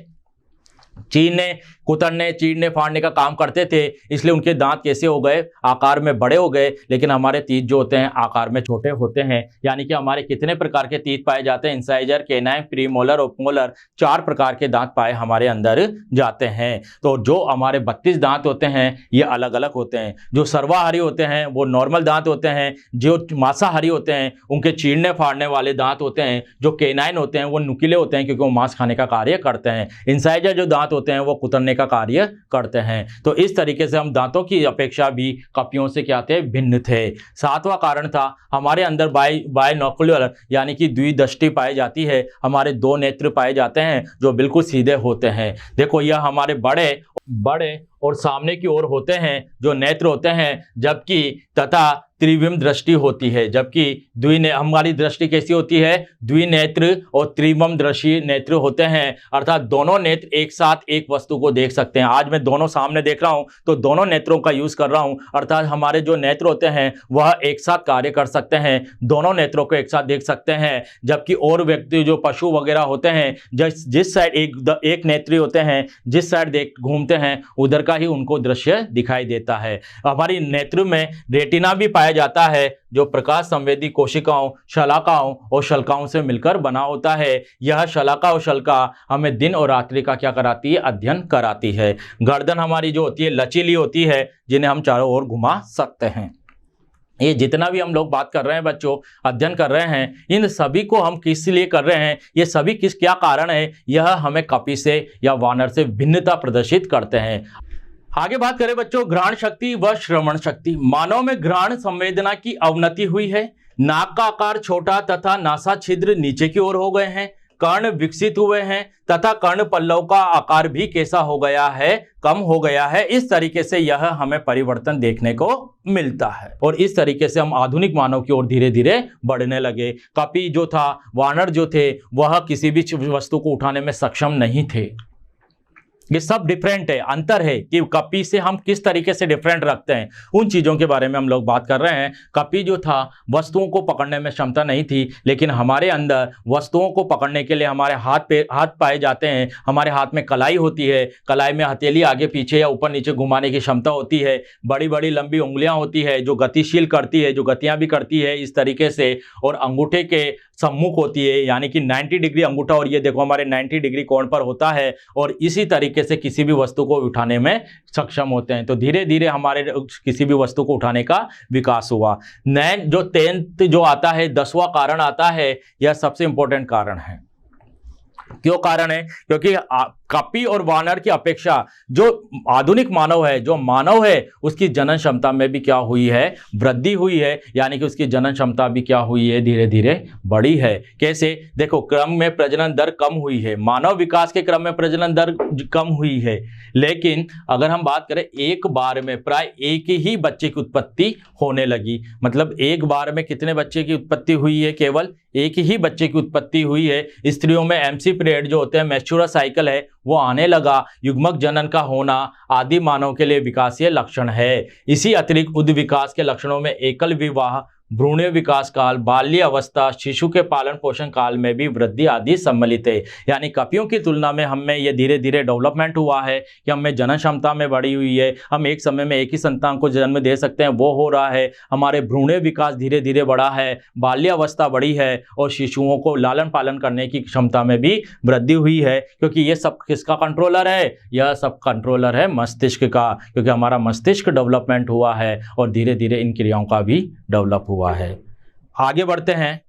चीरने, कुतरने, चीरने, फाड़ने का काम करते थे, इसलिए उनके दांत कैसे हो गए? आकार में बड़े हो गए। लेकिन हमारे तीत जो होते हैं आकार में छोटे होते हैं। यानी कि हमारे कितने प्रकार के तीत पाए जाते हैं? इंसाइजर, कैनाइन, प्रीमोलर और मोलर, 4 प्रकार के दांत पाए हमारे अंदर जाते हैं। तो जो हमारे 32 दांत होते हैं ये अलग अलग होते हैं। जो सर्वाहारी होते हैं वो नॉर्मल दांत होते हैं। जो मांसाहारी होते हैं उनके चीरने फाड़ने वाले दांत होते हैं। जो कैनाइन होते हैं वो नुकीले होते हैं, क्योंकि वो मांस खाने का कार्य करते हैं। इंसाइजर जो दांत होते हैं वो कुतरने का कार्य करते हैं। तो इस तरीके से हम दांतों की अपेक्षा भी कपियों से क्या थे? भिन्न थे। 7वां कारण था हमारे अंदर बायनोकुलर यानी कि द्विदृष्टि पाई जाती है। हमारे 2 नेत्र पाए जाते हैं जो बिल्कुल सीधे होते हैं। देखो यह हमारे बड़े और सामने की ओर होते हैं जो नेत्र होते हैं, जबकि तथा त्रिविम दृष्टि होती है। जबकि हमारी दृष्टि कैसी होती है? द्विनेत्र और त्रिविम दृष्टि नेत्र होते हैं, अर्थात दोनों नेत्र एक साथ एक वस्तु को देख सकते हैं। आज मैं दोनों सामने देख रहा हूं तो दोनों नेत्रों का यूज कर रहा हूं, अर्थात हमारे जो नेत्र होते हैं वह एक साथ कार्य कर सकते हैं, दोनों नेत्रों को एक साथ देख सकते हैं। जबकि और व्यक्ति जो पशु वगैरह होते हैं जिस साइड एक नेत्री होते हैं, जिस साइड घूमते हैं उधर का ही उनको दृश्य दिखाई देता है। हमारी नेत्र में रेटिना भी पाया जाता है, जो प्रकाश संवेदी कोशिकाओं, शलाकाओं और शल्काओं से मिलकर बना होता है। यह शलाका और शल्का हमें दिन और रात्रि का क्या कराती है? अध्ययन कराती है। गर्दन हमारी जो होती है लचीली होती है, जिन्हें हम चारों ओर घुमा सकते हैं। ये जितना भी हम लोग बात कर रहे हैं बच्चों, अध्ययन कर रहे हैं, इन सभी को हम किस लिए कर रहे हैं? ये सभी क्या कारण है? यह हमें कपि से या वानर से भिन्नता प्रदर्शित करते हैं। आगे बात करें बच्चों घ्राण शक्ति व श्रवण शक्ति। मानव में घ्राण संवेदना की अवनति हुई है। नाक का आकार छोटा तथा नासा छिद्र नीचे की ओर हो गए हैं। कर्ण विकसित हुए हैं तथा कर्ण पल्लव का आकार भी कैसा हो गया है? कम हो गया है। इस तरीके से यह हमें परिवर्तन देखने को मिलता है, और इस तरीके से हम आधुनिक मानव की ओर धीरे धीरे बढ़ने लगे। कपि जो था, वानर जो थे, वह किसी भी वस्तु को उठाने में सक्षम नहीं थे। ये सब डिफरेंट है, अंतर है कि कपी से हम किस तरीके से डिफरेंट रखते हैं, उन चीज़ों के बारे में हम लोग बात कर रहे हैं। कपी जो था वस्तुओं को पकड़ने में क्षमता नहीं थी, लेकिन हमारे अंदर वस्तुओं को पकड़ने के लिए हमारे हाथ पाए जाते हैं। हमारे हाथ में कलाई होती है, कलाई में हथेली आगे पीछे या ऊपर नीचे घुमाने की क्षमता होती है, बड़ी बड़ी लंबी उंगलियां होती है जो गतिशील करती है, जो गतियां भी करती है इस तरीके से, और अंगूठे के सम्मुख होती है, यानी कि 90 डिग्री अंगूठा, और ये देखो हमारे 90 डिग्री कोण पर होता है, और इसी तरीके से किसी भी वस्तु को उठाने में सक्षम होते हैं। तो धीरे धीरे हमारे किसी भी वस्तु को उठाने का विकास हुआ। जो 10th जो आता है, 10वां कारण आता है, यह सबसे इंपॉर्टेंट कारण है। क्यों कारण है? क्योंकि कपी और वानर की अपेक्षा जो आधुनिक मानव है, जो मानव है, उसकी जनन क्षमता में भी क्या हुई है? वृद्धि हुई है, यानी कि उसकी जनन क्षमता भी क्या हुई है? धीरे धीरे बढ़ी है। कैसे? देखो, क्रम में प्रजनन दर कम हुई है, मानव विकास के क्रम में प्रजनन दर कम हुई है, लेकिन अगर हम बात करें एक बार में प्राय एक ही बच्चे की उत्पत्ति होने लगी। मतलब एक बार में कितने बच्चे की उत्पत्ति हुई है? केवल एक ही बच्चे की उत्पत्ति हुई है। स्त्रियों में एमसी पीरियड जो होते हैं, मैच्योर साइकिल है, वो आने लगा। युग्मक जनन का होना आदि मानव के लिए विकासीय लक्षण है। इसी अतिरिक्त उद्ध विकास के लक्षणों में एकल विवाह, भ्रूणीय विकास काल, बाल्य अवस्था, शिशु के पालन पोषण काल में भी वृद्धि आदि सम्मिलित है। यानी कपियों की तुलना में हमें ये धीरे धीरे डेवलपमेंट हुआ है कि हमें जनन क्षमता में बढ़ी हुई है, हम एक समय में एक ही संतान को जन्म दे सकते हैं, वो हो रहा है। हमारे भ्रूणीय विकास धीरे धीरे बढ़ा है, बाल्य अवस्था बढ़ी है, और शिशुओं को लालन पालन करने की क्षमता में भी वृद्धि हुई है। क्योंकि ये सब किसका कंट्रोलर है? यह सब कंट्रोलर है मस्तिष्क का, क्योंकि हमारा मस्तिष्क डेवलपमेंट हुआ है और धीरे धीरे इन क्रियाओं का भी डेवलप हुआ है। आगे बढ़ते हैं।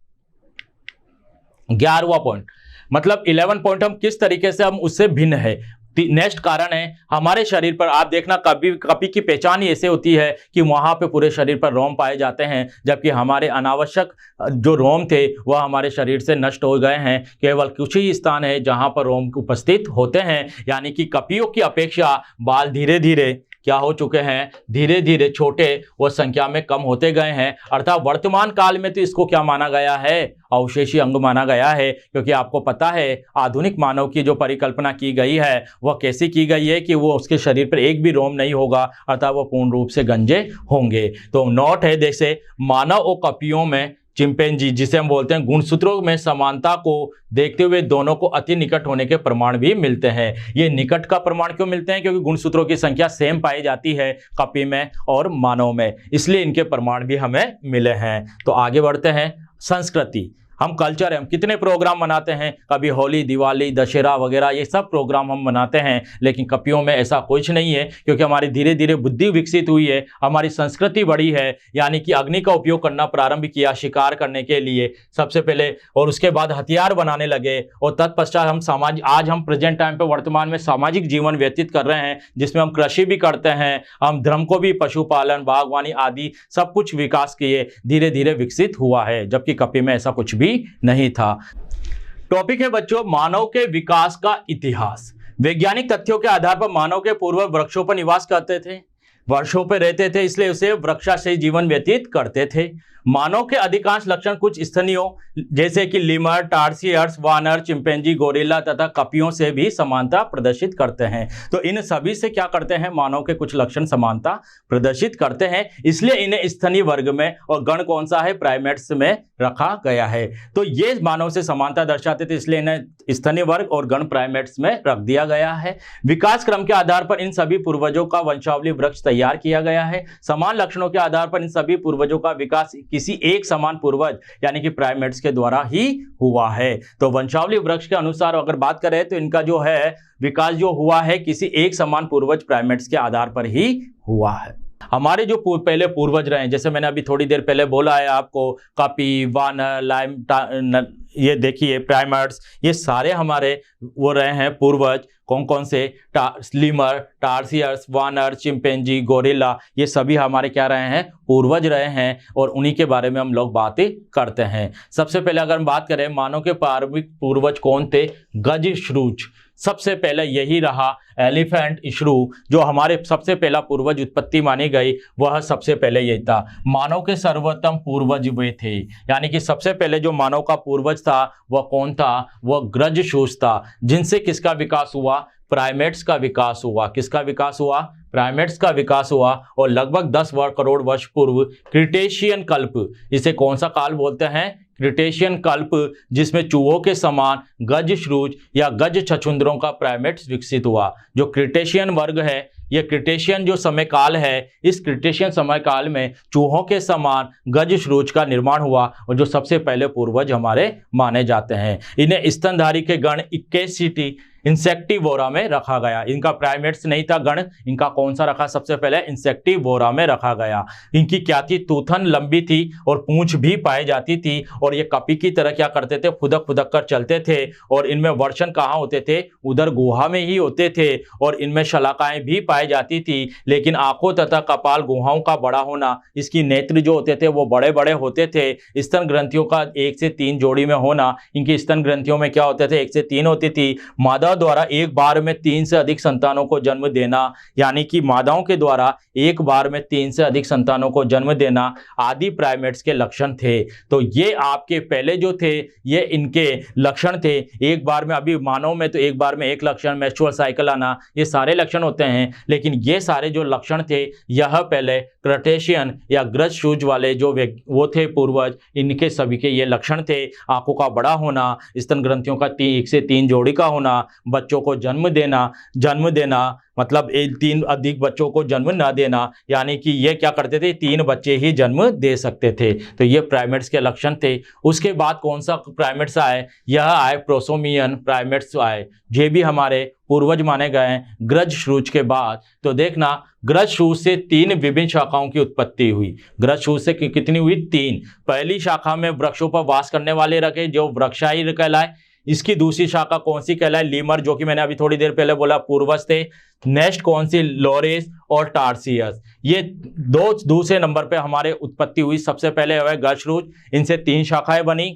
11वां पॉइंट, मतलब 11 पॉइंट, हम किस तरीके से हम उससे भिन्न है। नेक्स्ट कारण है हमारे शरीर पर, आप देखना कपी की पहचान ही ऐसे होती है कि वहां पे पूरे शरीर पर रोम पाए जाते हैं, जबकि हमारे अनावश्यक जो रोम थे वह हमारे शरीर से नष्ट हो गए हैं। केवल कुछ ही स्थान है जहां पर रोम उपस्थित होते हैं। यानी कि कपियों की अपेक्षा बाल धीरे धीरे क्या हो चुके हैं? धीरे धीरे छोटे व संख्या में कम होते गए हैं। अर्थात वर्तमान काल में तो इसको क्या माना गया है? अवशेषी अंग माना गया है। क्योंकि आपको पता है आधुनिक मानव की जो परिकल्पना की गई है वह कैसी की गई है कि वो उसके शरीर पर एक भी रोम नहीं होगा, अर्थात वो पूर्ण रूप से गंजे होंगे। तो नोट है, जैसे मानव और कपियों में चिंपैंजी, जिसे हम बोलते हैं, गुणसूत्रों में समानता को देखते हुए दोनों को अति निकट होने के प्रमाण भी मिलते हैं। ये निकट का प्रमाण क्यों मिलते हैं? क्योंकि गुणसूत्रों की संख्या सेम पाई जाती है कपी में और मानव में, इसलिए इनके प्रमाण भी हमें मिले हैं। तो आगे बढ़ते हैं। संस्कृति, हम कल्चर है, हम कितने प्रोग्राम मनाते हैं, कभी होली, दिवाली, दशहरा वगैरह, ये सब प्रोग्राम हम मनाते हैं, लेकिन कपियों में ऐसा कुछ नहीं है। क्योंकि हमारी धीरे धीरे बुद्धि विकसित हुई है, हमारी संस्कृति बढ़ी है, यानी कि अग्नि का उपयोग करना प्रारंभ किया शिकार करने के लिए सबसे पहले, और उसके बाद हथियार बनाने लगे, और तत्पश्चात हम आज हम प्रेजेंट टाइम पे वर्तमान में सामाजिक जीवन व्यतीत कर रहे हैं, जिसमें हम कृषि भी करते हैं, हम धर्म को भी, पशुपालन, बागवानी आदि सब कुछ विकास किए, धीरे धीरे विकसित हुआ है, जबकि कपि में ऐसा कुछ भी नहीं था। टॉपिक है बच्चों, मानव के विकास का इतिहास। वैज्ञानिक तथ्यों के आधार पर मानव के पूर्वज वृक्षों पर निवास करते थे, वर्षों पर रहते थे, इसलिए उसे वृक्षाश्रयी जीवन व्यतीत करते थे। मानव के अधिकांश लक्षण कुछ स्तनियों जैसे कि लीमर, टार्सियर्स, वानर, चिंपैंजी, गोरिल्ला तथा कपियों से भी समानता प्रदर्शित करते हैं। तो इन सभी से क्या करते हैं? मानव के कुछ लक्षण समानता प्रदर्शित करते हैं, इसलिए इन्हें स्तनीय वर्ग में, और गण कौन सा है? प्राइमेट्स में रखा गया है। तो ये मानव से समानता दर्शाते थे, इसलिए इन्हें स्तनीय वर्ग और गण प्राइमेट्स में रख दिया गया है। विकास क्रम के आधार पर इन सभी पूर्वजों का वंशावली वृक्ष तैयार किया गया है। समान लक्षणों के आधार पर इन सभी पूर्वजों का विकास किसी एक समान पूर्वज यानी कि प्राइमेट्स के द्वारा ही हुआ है। तो वंशावली वृक्ष के अनुसार अगर बात करें तो इनका जो है विकास जो हुआ है किसी एक समान पूर्वज प्राइमेट्स के आधार पर ही हुआ है। हमारे जो पहले पूर्वज रहे, जैसे मैंने अभी थोड़ी देर पहले बोला है आपको, कपि, वानर, लाइम, ये देखिए प्राइमेट्स, ये सारे हमारे वो रहे हैं पूर्वज। कौन कौन से? लीमर, टार्सियर्स, वानर, चिंपैंजी, गोरिल्ला, ये सभी हमारे क्या रहे हैं? पूर्वज रहे हैं, और उन्हीं के बारे में हम लोग बातें करते हैं। सबसे पहले अगर हम बात करें मानव के प्रारंभिक पूर्वज कौन थे? गजश्रूज सबसे पहले यही रहा। एलिफेंट श्रू जो हमारे सबसे पहला पूर्वज उत्पत्ति मानी गई, वह सबसे पहले यही था। मानव के सर्वोत्तम पूर्वज वे थे, यानी कि सबसे पहले जो मानव का पूर्वज था वह कौन था? वह गजश्रूज था, जिनसे किसका विकास हुआ? प्राइमेट्स का विकास हुआ। किसका विकास हुआ? प्राइमेट्स का विकास हुआ। और लगभग 10 करोड़ वर्ष पूर्व क्रिटेशियन कल्प, इसे कौन सा काल बोलते हैं? क्रिटेशियन कल्प, जिसमें चूहों के समान गज श्रूज या गज छछूंदरों का प्राइमेट्स विकसित हुआ। जो क्रिटेशियन वर्ग है, ये क्रिटेशियन जो समय काल है, इस क्रिटेशियन समय काल में चूहों के समान गज श्रूज का निर्माण हुआ और जो सबसे पहले पूर्वज हमारे माने जाते हैं। इन्हें स्तनधारी के गण इक्केसिटी इंसेक्टिवोरा में रखा गया। इनका प्राइमेट्स नहीं था गण, इनका कौन सा रखा? सबसे पहले इंसेक्टिवोरा में रखा गया। इनकी क्या थी? तूथन लंबी थी और पूंछ भी पाई जाती थी और ये कपी की तरह क्या करते थे? फुदक फुदक कर चलते थे। और इनमें वर्षण कहाँ होते थे? उधर गुहा में ही होते थे। और इनमें शलाकाएं भी पाई जाती थी, लेकिन आंखों तथा कपाल गुहाओं का बड़ा होना, इसकी नेत्र जो होते थे वो बड़े बड़े होते थे। स्तन ग्रंथियों का 1 से 3 जोड़ी में होना, इनकी स्तन ग्रंथियों में क्या होते थे? 1 से 3 होती थी। मादा द्वारा एक बार में 3 से अधिक संतानों को जन्म देना, यानी कि मादाओं के द्वारा एक बार में 3 से अधिक संतानों को जन्म देना आदि प्राइमेट्स के लक्षण थे। तो ये आपके पहले जो थे, ये इनके लक्षण थे। एक बार में, अभी मानव में तो एक बार में एक लक्षण, मेंस्ट्रुअल साइकिल आना, ये सारे लक्षण होते हैं। लेकिन ये सारे जो लक्षण थे, यह पहले क्रिटेशियन या गज श्रूज वाले जो वो थे पूर्वज, इनके सभी के ये लक्षण थे। आंखों का बड़ा होना, स्तन ग्रंथियों का 1 से 3 जोड़ी का होना, बच्चों को जन्म देना मतलब 3 अधिक बच्चों को जन्म ना देना, यानी कि ये क्या करते थे? 3 बच्चे ही जन्म दे सकते थे। तो ये प्राइमेट्स के लक्षण थे। उसके बाद कौन सा प्राइमेट्स आए? यह आए प्रोसोमियन प्राइमेट्स आए। ये भी हमारे पूर्वज माने गए हैं गज श्रूज के बाद। तो देखना, गज श्रूज से 3 विभिन्न शाखाओं की उत्पत्ति हुई। गज श्रूज से कितनी हुई? 3। पहली शाखा में वृक्षों पर वास करने वाले रखे, जो वृक्षाई कहलाए। इसकी दूसरी शाखा कौन सी कहलाए? लीमर, जो कि मैंने अभी थोड़ी देर पहले बोला पूर्वज थे। नेक्स्ट कौन सी? लोरेस और टार्सियस। ये दूसरे नंबर पे हमारे उत्पत्ति हुई। सबसे पहले हुए गज श्रूज, इनसे 3 शाखाएं बनी।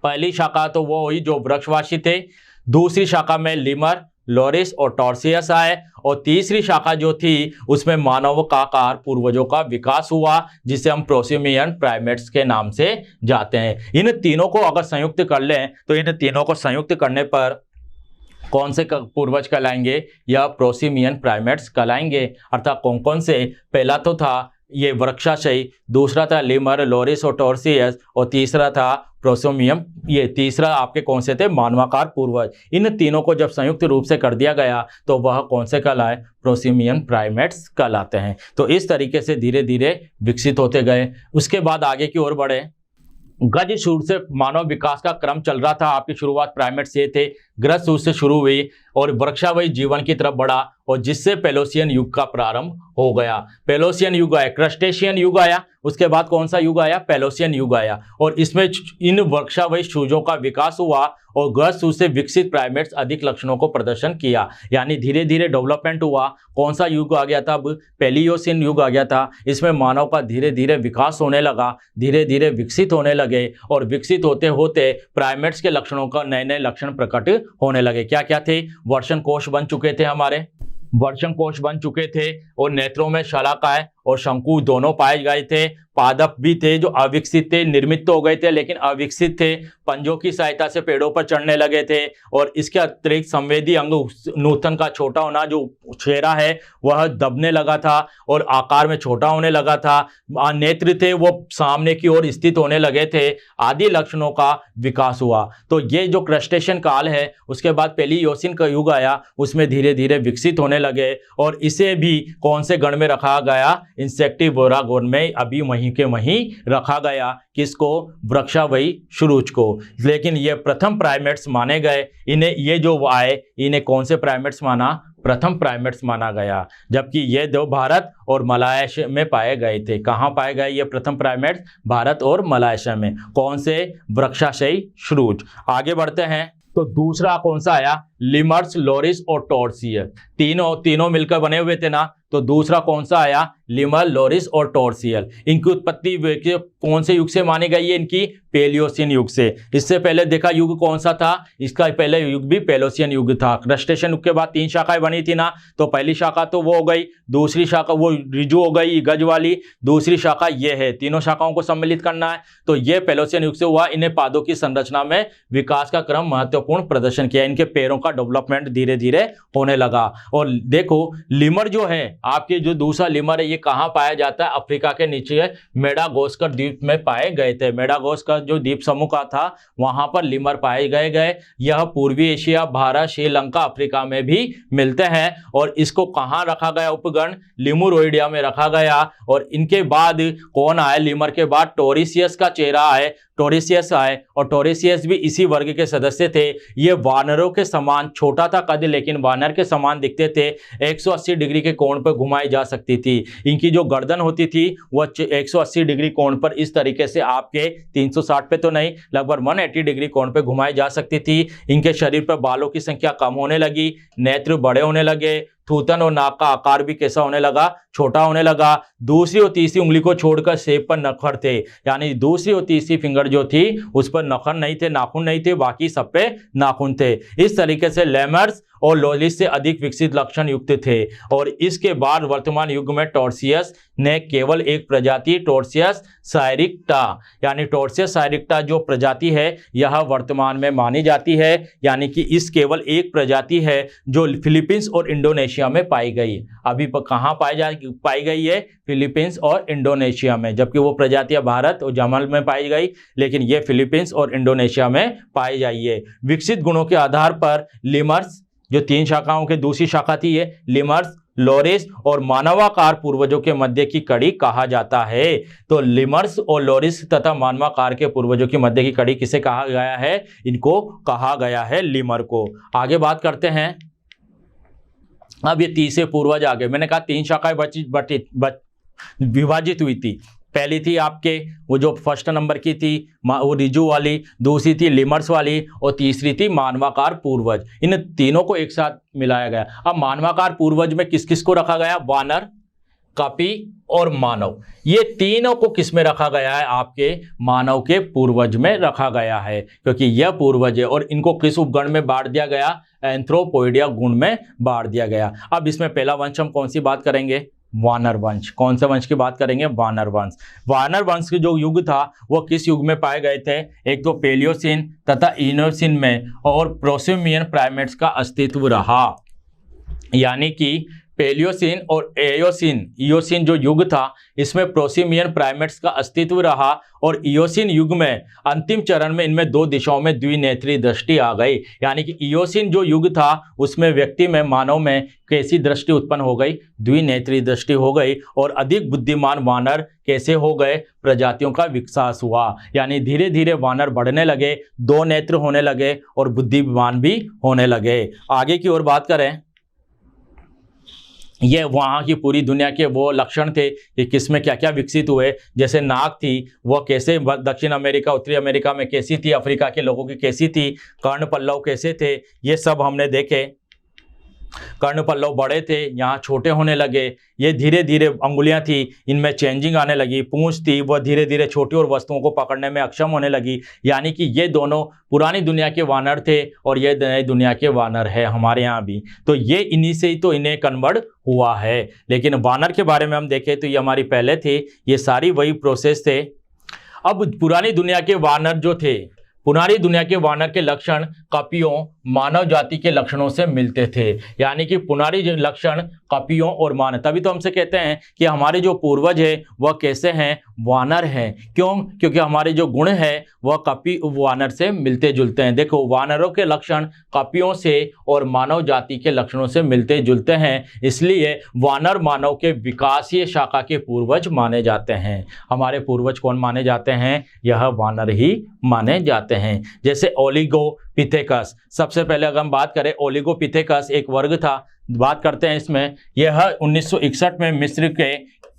पहली शाखा तो वो हुई जो वृक्षवासी थे। दूसरी शाखा में लीमर, लोरिस और टॉर्सियस आए। और तीसरी शाखा जो थी, उसमें मानवकार पूर्वजों का विकास हुआ, जिसे हम प्रोसिमियन प्राइमेट्स के नाम से जाते हैं। इन तीनों को अगर संयुक्त कर लें, तो इन तीनों को संयुक्त करने पर कौन से पूर्वज कहलाएंगे? या प्रोसिमियन प्राइमेट्स कहलाएंगे। अर्थात कौन कौन से? पहला तो था ये वृक्षाशयी, दूसरा था लीमर, लोरिस और टॉर्सियस, और तीसरा था प्रोसोमियम। ये तीसरा आपके कौन से थे? मानवाकार पूर्वज। इन तीनों को जब संयुक्त रूप से कर दिया गया, तो वह कौन से कहलाए? प्रोसिमियन प्राइमेट्स कहलाते हैं। तो इस तरीके से धीरे धीरे विकसित होते गए। उसके बाद आगे की ओर बढ़े। गज श्रूज से मानव विकास का क्रम चल रहा था। आपकी शुरुआत प्राइमेट्स से थे, गज श्रूज से शुरू हुई और वृक्षावयी जीवन की तरफ बढ़ा, और जिससे पेलोसियन युग का प्रारंभ हो गया। पेलोसियन युग आया, क्रस्टेशियन युग आया, उसके बाद कौन सा युग आया? पेलोसियन युग आया। और इसमें इन वृक्षावयी श्रूजों का विकास हुआ और गज श्रूज से विकसित प्राइमेट्स अधिक लक्षणों को प्रदर्शन किया, यानी धीरे धीरे डेवलपमेंट हुआ। कौन सा युग आ गया था? अब पेलियोसिन युग आ गया था। इसमें मानव का धीरे धीरे विकास होने लगा, धीरे धीरे विकसित होने लगे, और विकसित होते होते प्राइमेट्स के लक्षणों का नए नए लक्षण प्रकट होने लगे। क्या क्या थे? वर्षण कोश बन चुके थे, हमारे वर्षण कोश बन चुके थे, और नेत्रों में शलाकाएं और शंकु दोनों पाए गए थे। पादप भी थे जो अविकसित थे, निर्मित तो हो गए थे लेकिन अविकसित थे। पंजों की सहायता से पेड़ों पर चढ़ने लगे थे। और इसके अतिरिक्त संवेदी अंग नूतन का छोटा होना, जो चेहरा है वह दबने लगा था और आकार में छोटा होने लगा था। नेत्र थे वो सामने की ओर स्थित होने लगे थे। आदि लक्षणों का विकास हुआ। तो ये जो क्रस्टेशियन काल है, उसके बाद पेलियोसिन का युग आया, उसमें धीरे धीरे विकसित होने लगे, और इसे भी कौन से गण में रखा गया? इंसेक्टिवोरा गण में अभी वहीं के वहीं रखा गया। किसको? वृक्षावयी श्रूज को। लेकिन ये प्रथम प्राइमेट्स माने गए। इन्हें ये जो आए, इन्हें कौन से प्राइमेट्स माना? प्रथम प्राइमेट्स माना गया। जबकि ये दो भारत और मलायशिया में पाए गए थे। कहाँ पाए गए ये प्रथम प्राइमेट्स? भारत और मलायशिया में। कौन से? वृक्षाशयी श्रूज। आगे बढ़ते हैं। तो दूसरा कौन सा आया? लिमर्स, लोरिस और टॉर्सियस। तीनों मिलकर बने हुए थे ना। तो दूसरा कौन सा आया, लिमर, लोरिस और टोर्सियल। इनकी उत्पत्ति कौन से युग से मानी गई है, इनकी पेलियोसिन युग से। इससे पहले देखा युग कौन सा था, इसका पहले युग भी पेलोसियन युग था। क्रस्टेशियन युग के बाद 3 शाखाएं बनी थी ना, तो पहली शाखा तो वो हो गई, दूसरी शाखा वो रिजु हो गई गज वाली, दूसरी शाखा ये है, तीनों शाखाओं को सम्मिलित करना है। तो ये पेलोसियन युग से हुआ। इन्हें पादों की संरचना में विकास का क्रम महत्वपूर्ण प्रदर्शन किया, इनके पैरों का डेवलपमेंट धीरे धीरे होने लगा। और देखो लिमर जो है आपके, जो दूसरा लिमर है, ये कहाँ पाया जाता है, अफ्रीका के नीचे मेडागास्कर द्वीप में पाए गए थे। मेडागास्कर जो द्वीप समूह का था वहां पर लिमर पाए गए। यह पूर्वी एशिया, भारत, श्रीलंका, अफ्रीका में भी मिलते हैं। और इसको कहाँ रखा गया, उपगण लिमुरोइडिया में रखा गया। और इनके बाद कौन आए, लिमर के बाद टोरिसियस का चेहरा आए, टोरिसियस आए, और टोरिसियस भी इसी वर्ग के सदस्य थे। ये वानरों के समान छोटा था कद, लेकिन वानर के समान दिखते थे। 180 डिग्री के कोण पर घुमाई जा सकती थी। इनकी जो गर्दन होती थी वह 180 डिग्री कोण पर इस तरीके से, आपके 360 पे तो नहीं, लगभग 180 डिग्री कोण पे घुमाई जा सकती थी। इनके शरीर पर बालों की संख्या कम होने लगी, नेत्र बड़े होने लगे, थूथन और नाक का आकार भी कैसा होने लगा, छोटा होने लगा। दूसरी और तीसरी उंगली को छोड़कर सेब पर नखर थे, यानी दूसरी और तीसरी फिंगर जो थी उस पर नखर नहीं थे, नाखून नहीं थे, बाकी सब पे नाखून थे। इस तरीके से लेमर्स और लोलिस से अधिक विकसित लक्षण युक्त थे। और इसके बाद वर्तमान युग में टोर्सियस ने केवल एक प्रजाति, टोर्सियस साइरिक्टा, यानी टोर्सियस साइरिक्टा जो प्रजाति है यह वर्तमान में मानी जाती है। यानी कि इस केवल एक प्रजाति है जो फिलीपींस और इंडोनेशिया में पाई गई। अभी कहाँ पाई गई है, फिलीपींस और इंडोनेशिया में, जबकि वो प्रजातियां भारत और जमल में पाई गई, लेकिन ये फिलीपींस और इंडोनेशिया में पाई जाती है। विकसित गुणों के आधार पर लिमर्स, जो 3 शाखाओं की दूसरी शाखा थी, ये लिमर्स, लोरिस और मानवाकार पूर्वजों के मध्य की कड़ी कहा जाता है। तो लिमर्स और लोरिस तथा मानवाकार के पूर्वजों की मध्य की कड़ी किसे कहा गया है, इनको कहा गया है लिमर को। आगे बात करते हैं। अब ये तीसरे पूर्वज आ गए। मैंने कहा 3 शाखाएं विभाजित हुई थी। पहली थी आपके वो जो फर्स्ट नंबर की थी वो रिजु वाली, दूसरी थी लिमर्स वाली, और तीसरी थी मानवाकार पूर्वज। इन तीनों को एक साथ मिलाया गया। अब मानवाकार पूर्वज में किस किस को रखा गया, वानर, कपि और मानव। ये तीनों को किस में रखा गया है, आपके मानव के पूर्वज में रखा गया है, क्योंकि यह पूर्वज है। और इनको किस उपगण में बांट दिया गया, एंथ्रोपोइडिया गुण में बांट दिया गया। अब इसमें पहला वंश हम कौन सी बात करेंगे, वानर वंश। कौन से वंश की बात करेंगे, वानर वंश। वानर वंश के जो युग था वो किस युग में पाए गए थे, एक तो पेलियोसिन तथा इनोसिन में, और प्रोसिमियन प्राइमेट्स का अस्तित्व रहा। यानी कि पेलियोसिन और इयोसिन जो युग था इसमें प्रोसिमियन प्राइमेट्स का अस्तित्व रहा। और इयोसिन युग में अंतिम चरण में इनमें 2 दिशाओं में द्विनेत्री दृष्टि आ गई। यानी कि इयोसिन जो युग था उसमें व्यक्ति में, मानव में कैसी दृष्टि उत्पन्न हो गई, द्विनेत्री दृष्टि हो गई। और अधिक बुद्धिमान वानर कैसे हो गए, प्रजातियों का विकास हुआ। यानी धीरे धीरे वानर बढ़ने लगे, 2 नेत्र होने लगे और बुद्धिमान भी होने लगे। आगे की ओर बात करें, ये वहाँ की पूरी दुनिया के वो लक्षण थे कि किसमें क्या क्या विकसित हुए। जैसे नाक थी वह कैसे दक्षिण अमेरिका, उत्तरी अमेरिका में कैसी थी, अफ्रीका के लोगों की कैसी थी, कर्ण पल्लव कैसे थे, ये सब हमने देखे। कर्ण पल्लव बड़े थे, यहाँ छोटे होने लगे। ये धीरे धीरे अंगुलियां थी, इनमें चेंजिंग आने लगी। पूंछ थी, वह धीरे धीरे छोटी और वस्तुओं को पकड़ने में अक्षम होने लगी। यानी कि ये दोनों पुरानी दुनिया के वानर थे और ये नई दुनिया के वानर है हमारे यहाँ भी। तो ये इन्हीं से ही तो इन्हें कन्वर्ट हुआ है। लेकिन वानर के बारे में हम देखें तो ये हमारी पहले थे, ये सारी वही प्रोसेस थे। अब पुरानी दुनिया के वानर जो थे, पुरानी दुनिया के वानर के लक्षण कपियों, मानव जाति के लक्षणों से मिलते थे। यानी कि पुरानी लक्षण कपियों और मानव, तभी तो हमसे कहते हैं कि हमारे जो पूर्वज है वह कैसे हैं, वानर हैं। क्यों, क्योंकि हमारे जो गुण है वह कपि वानर से मिलते जुलते हैं। देखो वानरों के लक्षण कपियों से और मानव जाति के लक्षणों से मिलते जुलते हैं, इसलिए वानर मानव के विकासीय शाखा के पूर्वज माने जाते हैं। हमारे पूर्वज कौन माने जाते हैं, यह वानर ही माने जाते हैं। जैसे ओलिगोपिथेकस, सबसे पहले अगर हम बात करें, ओलिगोपिथेकस एक वर्ग था। बात करते हैं इसमें, यह 1961 में मिस्र के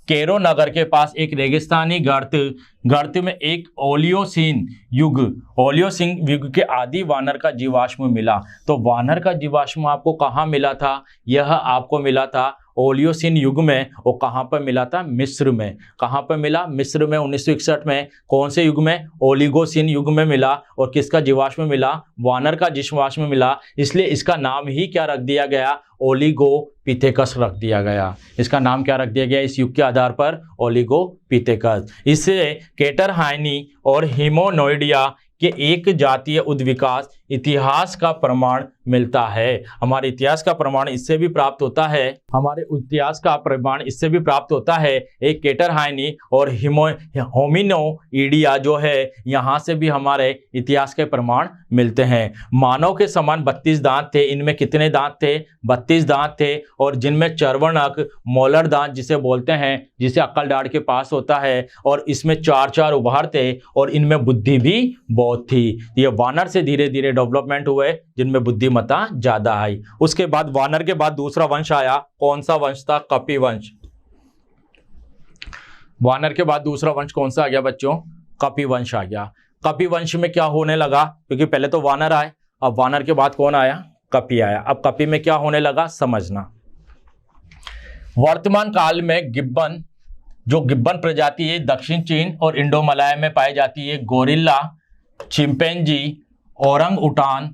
कैरो नगर के पास एक रेगिस्तानी गर्त में एक ओलियोसिन युग के आदि वानर का जीवाश्म मिला। तो वानर का जीवाश्म आपको कहाँ मिला था, यह आपको मिला था ओलियोसिन युग में, वो कहाँ पर मिला था? मिस्र में। कहाँ पर मिला? मिस्र में 1961 में। कौन से युग में? ओलिगोसिन युग में मिला। और किसका जीवाश्म में मिला? वानर का जीवाश्म में मिला। इसलिए इसका नाम ही क्या रख दिया गया? ओलिगोपिथेकस रख दिया गया। इसका नाम क्या रख दिया गया इस युग के आधार पर? ओलिगोपिथेकस। इससे कैटरहाइनी और हिमोनोइडिया के एक जातीय उद्विकास इतिहास का प्रमाण मिलता है। हमारे इतिहास का प्रमाण इससे भी प्राप्त होता है, हमारे इतिहास का प्रमाण इससे भी प्राप्त होता है। एक कैटरहाइनी और होमिनोइडिया जो है, यहाँ से भी हमारे इतिहास के प्रमाण मिलते हैं। मानव के समान 32 दांत थे। इनमें कितने दांत थे? 32 दांत थे। और जिनमें चर्वणक मोलर दांत जिसे बोलते हैं, जिसे अक्ल दाढ़ के पास होता है, और इसमें 4 उभार थे। और इनमें बुद्धि भी बहुत थी। ये वानर से धीरे धीरे डेवलपमेंट हुए जिनमें बुद्धिमत्ता ज्यादा आई। उसके बाद वानर के बाद दूसरा वंश आया। कौन सा वंश था? कपिवंश। वानर के बाद दूसरा वंश कौन सा आ गया बच्चों? कपिवंश आ गया। कपिवंश में क्या होने लगा? क्योंकि पहले तो वानर आए, अब वानर के बाद कौन आया? कपि आया। अब कपि में क्या होने लगा समझना। वर्तमान काल में गिब्बन, जो गिब्बन प्रजाति है, दक्षिण चीन और इंडो मलाय में पाई जाती है। गोरिल्ला, चिंपैंजी, ओरंग उटान,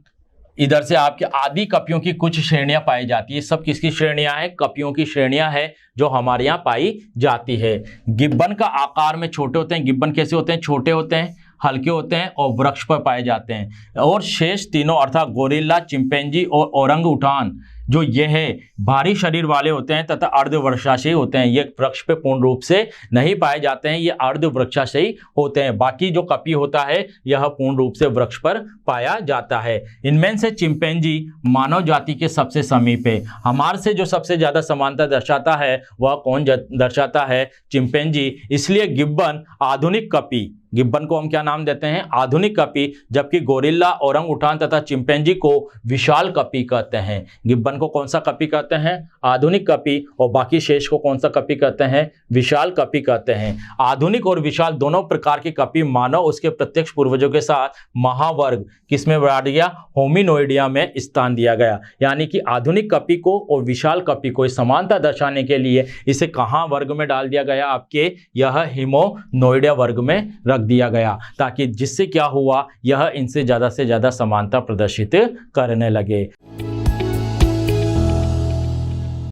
इधर से आपके आदि कपियों की कुछ श्रेणियां पाई जाती है। सब किसकी श्रेणियां हैं? कपियों की श्रेणियां हैं जो हमारे यहाँ पाई जाती है। गिब्बन का आकार में छोटे होते हैं। गिब्बन कैसे होते हैं? छोटे होते हैं, हल्के होते हैं और वृक्ष पर पाए जाते हैं। और शेष तीनों अर्थात गोरिल्ला, चिंपैंजी और ओरंग उटान जो ये है भारी शरीर वाले होते हैं तथा अर्धवृक्षाशयी होते हैं। ये वृक्ष पे पूर्ण रूप से नहीं पाए जाते हैं, ये अर्धवृक्षाशयी होते हैं। बाकी जो कपि होता है यह पूर्ण रूप से वृक्ष पर पाया जाता है। इनमें से चिंपैंजी मानव जाति के सबसे समीप है। हमारे से जो सबसे ज्यादा समानता दर्शाता है वह कौन दर्शाता है? चिंपैंजी। इसलिए गिब्बन आधुनिक कपि, गिब्बन को हम क्या नाम देते हैं? आधुनिक कपि। जबकि गोरिल्ला, ओरंग उटान तथा चिंपैंजी को विशाल कपि कहते हैं। गिब्बन को कौन सा कपि कहते हैं? आधुनिक कपि। और बाकी शेष को कौन सा कपि कहते हैं? विशाल कपि कहते हैं। आधुनिक और विशाल दोनों प्रकार के कपि मानव उसके प्रत्यक्ष पूर्वजों के साथ महावर्ग किसमें बढ़ा दिया? होमिनोइडिया में स्थान दिया गया। यानी कि आधुनिक कपि को और विशाल कपि को समानता दर्शाने के लिए इसे कहाँ वर्ग में डाल दिया गया? आपके यह हिमोनोइडिया वर्ग में रख दिया गया, ताकि जिससे क्या हुआ, यह इनसे ज्यादा से ज्यादा समानता प्रदर्शित करने लगे।